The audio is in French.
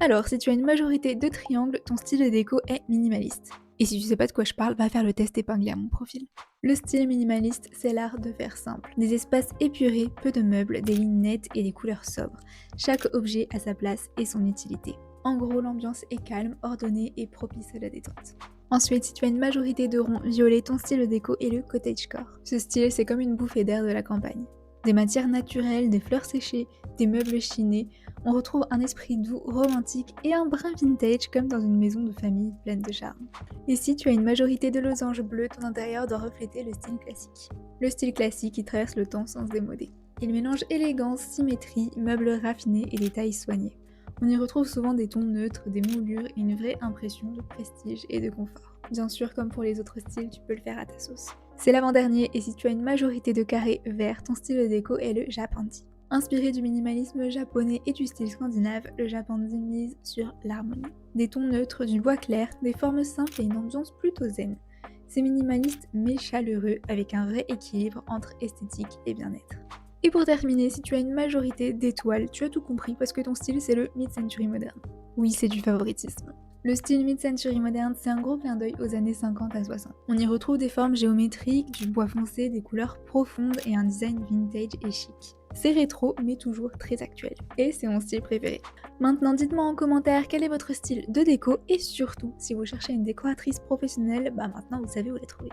Alors, si tu as une majorité de triangles, ton style de déco est minimaliste. Et si tu sais pas de quoi je parle, va faire le test épinglé à mon profil. Le style minimaliste, c'est l'art de faire simple. Des espaces épurés, peu de meubles, des lignes nettes et des couleurs sobres. Chaque objet a sa place et son utilité. En gros, l'ambiance est calme, ordonnée et propice à la détente. Ensuite, si tu as une majorité de ronds violets, ton style de déco est le cottagecore. Ce style, c'est comme une bouffée d'air de la campagne. Des matières naturelles, des fleurs séchées, des meubles chinés, on retrouve un esprit doux, romantique et un brin vintage comme dans une maison de famille pleine de charme. Et si tu as une majorité de losanges bleus, ton intérieur doit refléter le style classique. Le style classique qui traverse le temps sans se démoder. Il mélange élégance, symétrie, meubles raffinés et détails soignés. On y retrouve souvent des tons neutres, des moulures et une vraie impression de prestige et de confort. Bien sûr, comme pour les autres styles, tu peux le faire à ta sauce. C'est l'avant-dernier et si tu as une majorité de carrés verts, ton style de déco est le japandi. Inspiré du minimalisme japonais et du style scandinave, le japandi mise sur l'harmonie. Des tons neutres, du bois clair, des formes simples et une ambiance plutôt zen. C'est minimaliste mais chaleureux avec un vrai équilibre entre esthétique et bien-être. Et pour terminer, si tu as une majorité d'étoiles, tu as tout compris parce que ton style c'est le mid-century moderne. Oui, c'est du favoritisme. Le style mid-century moderne, c'est un gros clin d'œil aux années 50 à 60. On y retrouve des formes géométriques, du bois foncé, des couleurs profondes et un design vintage et chic. C'est rétro, mais toujours très actuel. Et c'est mon style préféré. Maintenant, dites-moi en commentaire quel est votre style de déco et surtout, si vous cherchez une décoratrice professionnelle, bah maintenant vous savez où la trouver.